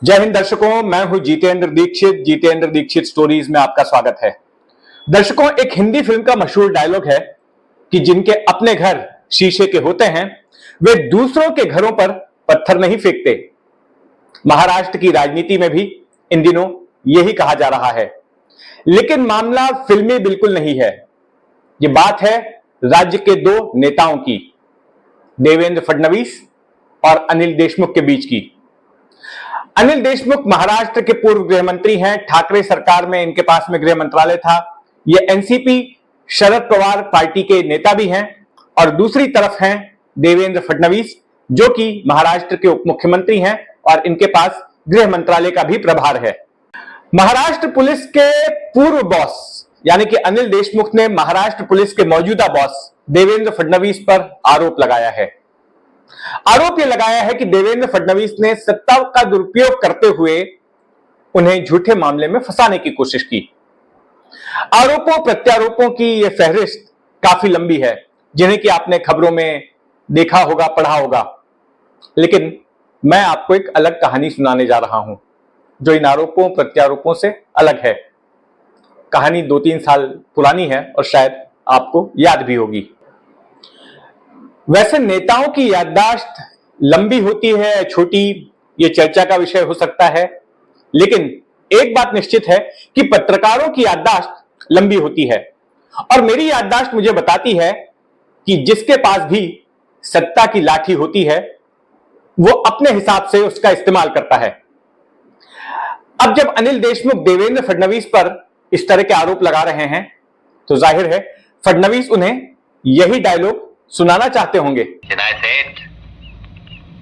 जय हिंद दर्शकों, मैं हूं जितेंद्र दीक्षित। जितेंद्र दीक्षित स्टोरीज में आपका स्वागत है। दर्शकों, एक हिंदी फिल्म का मशहूर डायलॉग है कि जिनके अपने घर शीशे के होते हैं वे दूसरों के घरों पर पत्थर नहीं फेंकते। महाराष्ट्र की राजनीति में भी इन दिनों यही कहा जा रहा है, लेकिन मामला फिल्मी बिल्कुल नहीं है। ये बात है राज्य के दो नेताओं की, देवेंद्र फडणवीस और अनिल देशमुख के बीच की। अनिल देशमुख महाराष्ट्र के पूर्व गृह मंत्री हैं। ठाकरे सरकार में इनके पास में गृह मंत्रालय था। ये एनसीपी शरद पवार पार्टी के नेता भी हैं। और दूसरी तरफ हैं देवेंद्र फडणवीस, जो कि महाराष्ट्र के उप मुख्यमंत्री हैं और इनके पास गृह मंत्रालय का भी प्रभार है। महाराष्ट्र पुलिस के पूर्व बॉस यानी कि अनिल देशमुख ने महाराष्ट्र पुलिस के मौजूदा बॉस देवेंद्र फडणवीस पर आरोप लगाया है। आरोप यह लगाया है कि देवेंद्र फडणवीस ने सत्ता का दुरुपयोग करते हुए उन्हें झूठे मामले में फंसाने की कोशिश की। आरोपों प्रत्यारोपों की यह फहरिस्त काफी लंबी है, जिन्हें कि आपने खबरों में देखा होगा, पढ़ा होगा। लेकिन मैं आपको एक अलग कहानी सुनाने जा रहा हूं, जो इन आरोपों प्रत्यारोपों से अलग है। कहानी 2-3 साल पुरानी है और शायद आपको याद भी होगी। वैसे नेताओं की याददाश्त लंबी होती है या छोटी, यह चर्चा का विषय हो सकता है, लेकिन एक बात निश्चित है कि पत्रकारों की याददाश्त लंबी होती है। और मेरी याददाश्त मुझे बताती है कि जिसके पास भी सत्ता की लाठी होती है वो अपने हिसाब से उसका इस्तेमाल करता है। अब जब अनिल देशमुख देवेंद्र फडणवीस पर इस तरह के आरोप लगा रहे हैं तो जाहिर है फडणवीस उन्हें यही डायलॉग सुनाना चाहते होंगे। सेठ,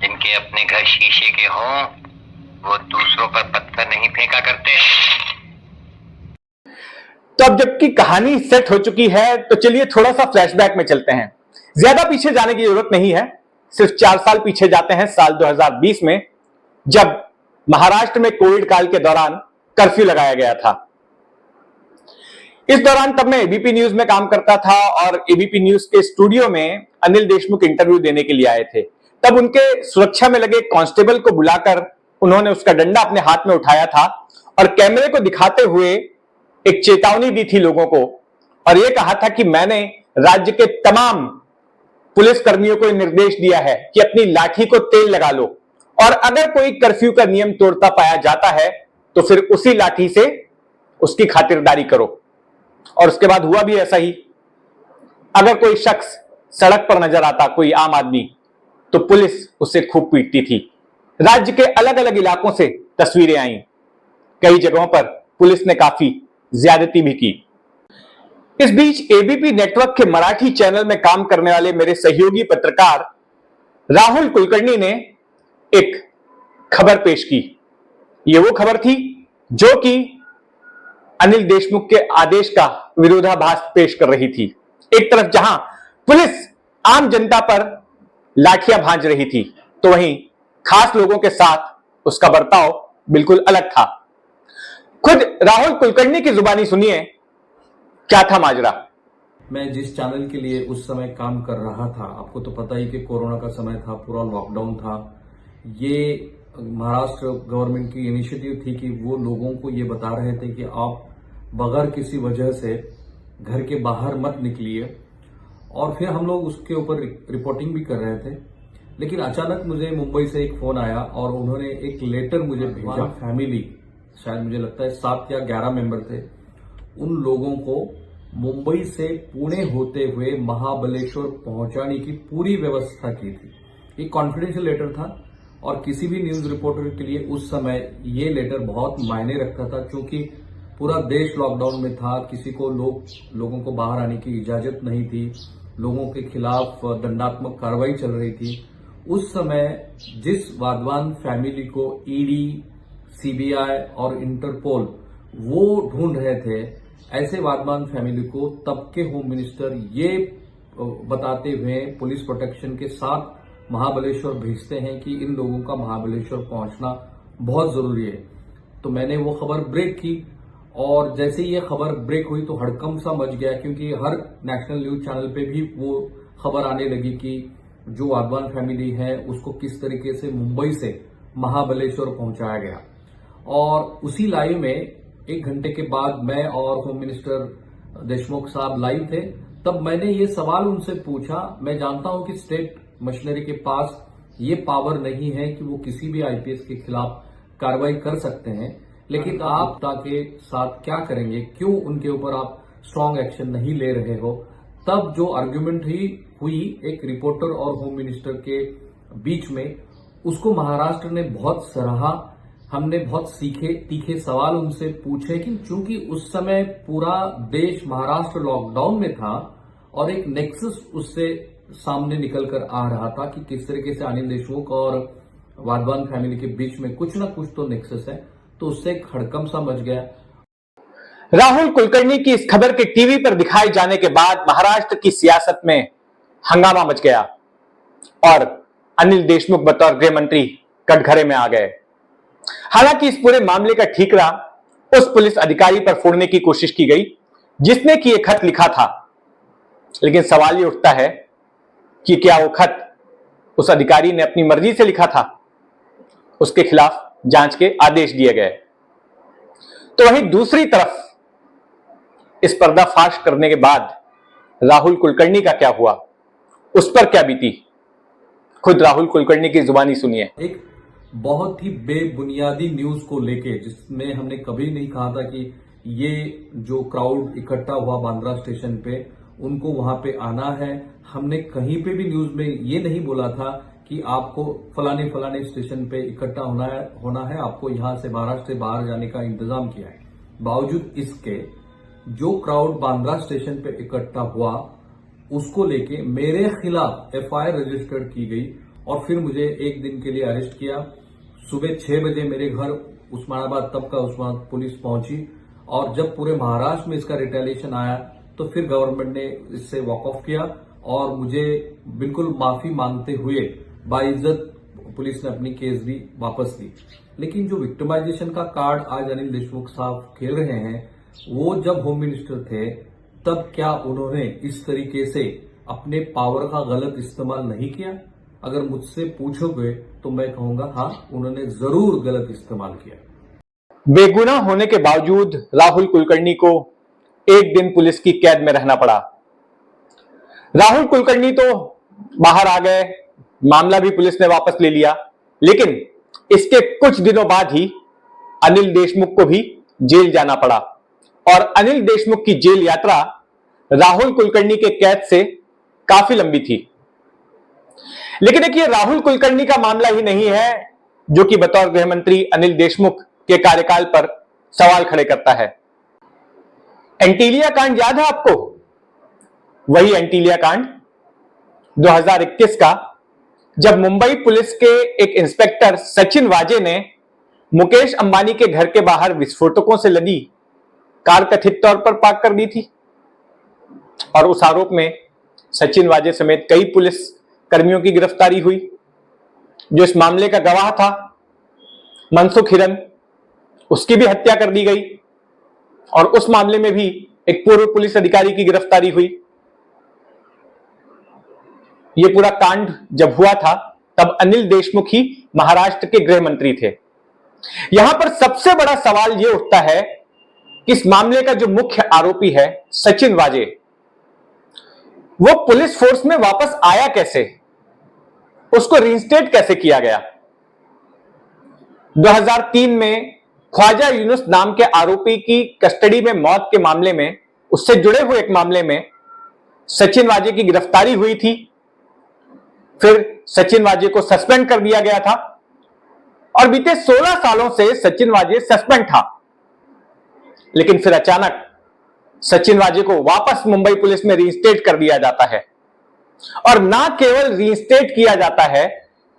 जिनके अपने घर शीशे के हों वो दूसरों पर पत्थर नहीं फेंका करते। तो अब जबकि कहानी सेट हो चुकी है तो चलिए थोड़ा सा फ्लैशबैक में चलते हैं। ज्यादा पीछे जाने की जरूरत नहीं है, सिर्फ 4 साल पीछे जाते हैं, साल 2020 में, जब महाराष्ट्र में कोविड काल के दौरान कर्फ्यू लगाया गया था। इस दौरान तब मैं एबीपी न्यूज में काम करता था और एबीपी न्यूज के स्टूडियो में अनिल देशमुख इंटरव्यू देने के लिए आए थे। तब उनके सुरक्षा में लगे कांस्टेबल को बुलाकर उन्होंने उसका डंडा अपने हाथ में उठाया था और कैमरे को दिखाते हुए एक चेतावनी दी थी लोगों को, और यह कहा था कि मैंने राज्य के तमाम पुलिस कर्मियों को निर्देश दिया है कि अपनी लाठी को तेल लगा लो, और अगर कोई कर्फ्यू का नियम तोड़ता पाया जाता है तो फिर उसी लाठी से उसकी खातिरदारी करो। और उसके बाद हुआ भी ऐसा ही। अगर कोई शख्स सड़क पर नजर आता, कोई आम आदमी, तो पुलिस उसे खूब पीटती थी। राज्य के अलग अलग इलाकों से तस्वीरें आईं। कई जगहों पर पुलिस ने काफी ज्यादती भी की। इस बीच एबीपी नेटवर्क के मराठी चैनल में काम करने वाले मेरे सहयोगी पत्रकार राहुल कुलकर्णी ने एक खबर पेश की। यह वो खबर थी जो कि अनिल देशमुख के आदेश का विरोधाभास पेश कर रही थी। एक तरफ जहां पुलिस आम जनता पर लाठियां भांज रही थी, तो वहीं खास लोगों के साथ उसका बर्ताव बिल्कुल अलग था। खुद राहुल कुलकर्णी की जुबानी सुनिए, क्या था माजरा। मैं जिस चैनल के लिए उस समय काम कर रहा था, आपको तो पता ही कि कोरोना का समय था, पूरा लॉकडाउन था। ये महाराष्ट्र गवर्नमेंट की इनिशिएटिव थी कि वो लोगों को ये बता रहे थे कि आप बगैर किसी वजह से घर के बाहर मत निकलिए, और फिर हम लोग उसके ऊपर रिपोर्टिंग भी कर रहे थे। लेकिन अचानक मुझे मुंबई से एक फोन आया और उन्होंने एक लेटर मुझे भेजा। फैमिली, शायद मुझे लगता है 7 या 11 मेंबर थे, उन लोगों को मुंबई से पुणे होते हुए महाबलेश्वर पहुंचाने की पूरी व्यवस्था की थी। एक कॉन्फिडेंशियल लेटर था और किसी भी न्यूज रिपोर्टर के लिए उस समय ये लेटर बहुत मायने रखता था, क्योंकि पूरा देश लॉकडाउन में था। किसी को लोगों को बाहर आने की इजाजत नहीं थी, लोगों के खिलाफ दंडात्मक कार्रवाई चल रही थी। उस समय जिस वाधवान फैमिली को ईडी, सीबीआई और इंटरपोल वो ढूंढ रहे थे, ऐसे वाधवान फैमिली को तब के होम मिनिस्टर ये बताते हुए पुलिस प्रोटेक्शन के साथ महाबलेश्वर भेजते हैं कि इन लोगों का महाबलेश्वर पहुंचना बहुत जरूरी है। तो मैंने वो खबर ब्रेक की, और जैसे ही ये खबर ब्रेक हुई तो हड़कंप सा मच गया, क्योंकि हर नेशनल न्यूज चैनल पे भी वो खबर आने लगी कि जो वाधवान फैमिली है उसको किस तरीके से मुंबई से महाबलेश्वर पहुंचाया गया। और उसी लाइव में 1 घंटे के बाद मैं और होम मिनिस्टर देशमुख साहब लाइव थे। तब मैंने ये सवाल उनसे पूछा, मैं जानता हूं कि स्टेट मशीनरी के पास ये पावर नहीं है कि वो किसी भी आईपीएस के खिलाफ कार्रवाई कर सकते हैं, लेकिन आप के साथ क्या करेंगे, क्यों उनके ऊपर आप स्ट्रांग एक्शन नहीं ले रहे हो। तब जो आर्ग्यूमेंट हुई एक रिपोर्टर और होम मिनिस्टर के बीच में, उसको महाराष्ट्र ने बहुत सराहा। हमने बहुत तीखे सवाल उनसे पूछे कि चूंकि उस समय पूरा देश महाराष्ट्र लॉकडाउन में था और एक नेक्सस उससे सामने निकल कर आ रहा था कि किस तरीके से अनिल देशमुख और वाधवान फैमिली के बीच में कुछ ना कुछ तो नेक्सस है, तो उससे एक हड़कंप सा मच गया। राहुल कुलकर्णी की इस खबर के टीवी पर दिखाए जाने के बाद महाराष्ट्र की सियासत में हंगामा मच गया और अनिल देशमुख बतौर गृह मंत्री कटघरे में आ गए। हालांकि इस पूरे मामले का ठीकरा उस पुलिस अधिकारी पर फोड़ने की कोशिश की गई जिसने कि यह खत लिखा था, लेकिन सवाल यह उठता है कि क्या वो खत उस अधिकारी ने अपनी मर्जी से लिखा था। उसके खिलाफ जांच के आदेश दिए गए। तो वहीं दूसरी तरफ इस पर्दाफाश करने के बाद राहुल कुलकर्णी का क्या हुआ, उस पर क्या बीती, खुद राहुल कुलकर्णी की जुबानी सुनिए। एक बहुत ही बेबुनियादी न्यूज को लेके, जिसमें हमने कभी नहीं कहा था कि ये जो क्राउड इकट्ठा हुआ बांद्रा स्टेशन पे उनको वहां पे आना है। हमने कहीं पे भी न्यूज में ये नहीं बोला था कि आपको फलाने स्टेशन पे इकट्ठा होना है, आपको यहां से महाराष्ट्र से बाहर जाने का इंतजाम किया है। बावजूद इसके जो क्राउड बांद्रा स्टेशन पे इकट्ठा हुआ उसको लेके मेरे खिलाफ एफआईआर रजिस्टर्ड की गई और फिर मुझे 1 दिन के लिए अरेस्ट किया। सुबह 6 बजे मेरे घर उस्मानाबाद, तब का उस्मानाबाद पुलिस पहुंची और जब पूरे महाराष्ट्र में इसका रिटेलिएशन आया तो फिर गवर्नमेंट ने इससे वॉक ऑफ किया और मुझे बिल्कुल माफी मांगते हुए बाइज्जत पुलिस ने अपनी केस भी वापस ली। लेकिन जो विक्टिमाइजेशन का कार्ड आज अनिल देशमुख साहब खेल रहे हैं, वो जब होम मिनिस्टर थे तब क्या उन्होंने इस तरीके से अपने पावर का गलत इस्तेमाल नहीं किया? अगर मुझसे पूछोगे तो मैं कहूंगा हाँ, उन्होंने जरूर गलत इस्तेमाल किया। बेगुनाह होने के बावजूद राहुल कुलकर्णी को 1 दिन पुलिस की कैद में रहना पड़ा। राहुल कुलकर्णी तो बाहर आ गए, मामला भी पुलिस ने वापस ले लिया, लेकिन इसके कुछ दिनों बाद ही अनिल देशमुख को भी जेल जाना पड़ा और अनिल देशमुख की जेल यात्रा राहुल कुलकर्णी के कैद से काफी लंबी थी। लेकिन देखिए, राहुल कुलकर्णी का मामला ही नहीं है जो कि बतौर गृह मंत्री अनिल देशमुख के कार्यकाल पर सवाल खड़े करता है। एंटीलिया कांड याद है आपको? वही एंटीलिया कांड 2021 का, जब मुंबई पुलिस के एक इंस्पेक्टर सचिन वाजे ने मुकेश अंबानी के घर के बाहर विस्फोटकों से लदी कार कथित तौर पर पार्क कर दी थी और उस आरोप में सचिन वाजे समेत कई पुलिस कर्मियों की गिरफ्तारी हुई। जो इस मामले का गवाह था मनसुख हिरन, उसकी भी हत्या कर दी गई और उस मामले में भी एक पूर्व पुलिस अधिकारी की गिरफ्तारी हुई। यह पूरा कांड जब हुआ था तब अनिल देशमुख ही महाराष्ट्र के गृह मंत्री थे। यहां पर सबसे बड़ा सवाल यह उठता है कि इस मामले का जो मुख्य आरोपी है सचिन वाजे, वो पुलिस फोर्स में वापस आया कैसे, उसको रिइंस्टेट कैसे किया गया। 2003 में ख्वाजा यूनुस नाम के आरोपी की कस्टडी में मौत के मामले में, उससे जुड़े हुए एक मामले में सचिन वाजे की गिरफ्तारी हुई थी। फिर सचिन वाजे को सस्पेंड कर दिया गया था और बीते 16 सालों से सचिन वाजे सस्पेंड था। लेकिन फिर अचानक सचिन वाजे को वापस मुंबई पुलिस में रिइंस्टेट कर दिया जाता है और ना केवल रिइंस्टेट किया जाता है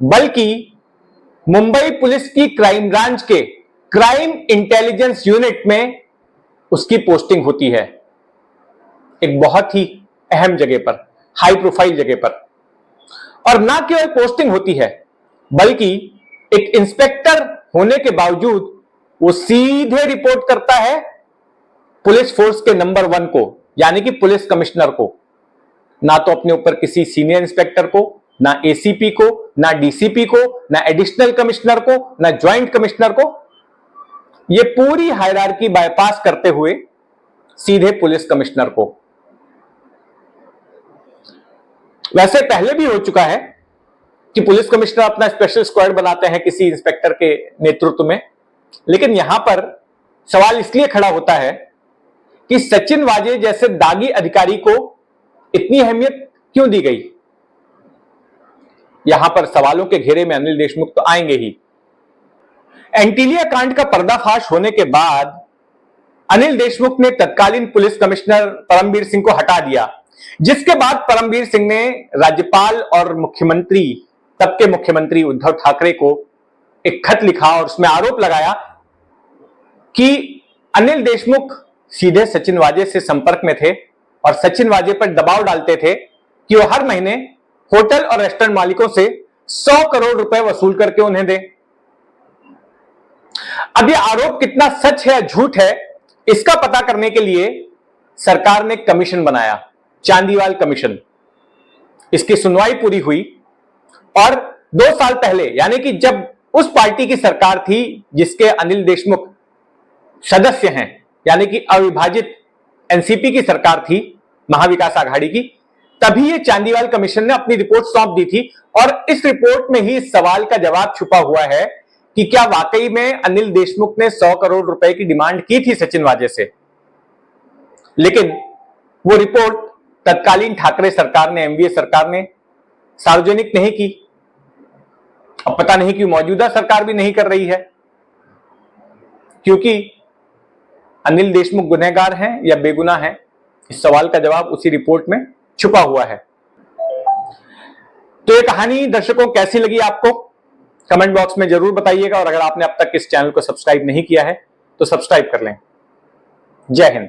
बल्कि मुंबई पुलिस की क्राइम ब्रांच के क्राइम इंटेलिजेंस यूनिट में उसकी पोस्टिंग होती है, एक बहुत ही अहम जगह पर, हाई प्रोफाइल जगह पर। और ना केवल पोस्टिंग होती है बल्कि एक इंस्पेक्टर होने के बावजूद वो सीधे रिपोर्ट करता है पुलिस फोर्स के नंबर 1 को, यानी कि पुलिस कमिश्नर को। ना तो अपने ऊपर किसी सीनियर इंस्पेक्टर को, ना एसीपी को, ना डीसीपी को, ना एडिशनल कमिश्नर को, ना ज्वाइंट कमिश्नर को, ये पूरी हायरार्की बाईपास करते हुए सीधे पुलिस कमिश्नर को। वैसे पहले भी हो चुका है कि पुलिस कमिश्नर अपना स्पेशल स्क्वाड बनाते हैं किसी इंस्पेक्टर के नेतृत्व में, लेकिन यहां पर सवाल इसलिए खड़ा होता है कि सचिन वाजे जैसे दागी अधिकारी को इतनी अहमियत क्यों दी गई। यहां पर सवालों के घेरे में अनिल देशमुख तो आएंगे ही। एंटीलिया कांड का पर्दाफाश होने के बाद अनिल देशमुख ने तत्कालीन पुलिस कमिश्नर परमबीर सिंह को हटा दिया, जिसके बाद परमबीर सिंह ने राज्यपाल और मुख्यमंत्री, तब के मुख्यमंत्री उद्धव ठाकरे को एक खत लिखा और उसमें आरोप लगाया कि अनिल देशमुख सीधे सचिन वाजे से संपर्क में थे और सचिन वाजे पर दबाव डालते थे कि वो हर महीने होटल और रेस्टोरेंट मालिकों से 100 करोड़ रुपए वसूल करके उन्हें दे। अब यह आरोप कितना सच है या झूठ है, इसका पता करने के लिए सरकार ने कमीशन बनाया, चांदीवाल कमीशन। इसकी सुनवाई पूरी हुई और 2 साल पहले, यानी कि जब उस पार्टी की सरकार थी जिसके अनिल देशमुख सदस्य हैं, यानी कि अविभाजित एनसीपी की सरकार थी, महाविकास आघाड़ी की, तभी ये चांदीवाल कमीशन ने अपनी रिपोर्ट सौंप दी थी। और इस रिपोर्ट में ही इस सवाल का जवाब छुपा हुआ है कि क्या वाकई में अनिल देशमुख ने 100 करोड़ रुपए की डिमांड की थी सचिन वाजे से। लेकिन वो रिपोर्ट तत्कालीन ठाकरे सरकार ने, एमवीए सरकार ने सार्वजनिक नहीं की। अब पता नहीं कि मौजूदा सरकार भी नहीं कर रही है, क्योंकि अनिल देशमुख गुनहगार हैं या बेगुनाह हैं, इस सवाल का जवाब उसी रिपोर्ट में छुपा हुआ है। तो ये कहानी दर्शकों कैसी लगी आपको, कमेंट बॉक्स में जरूर बताइएगा। और अगर आपने अब तक इस चैनल को सब्सक्राइब नहीं किया है तो सब्सक्राइब कर लें। जय हिंद।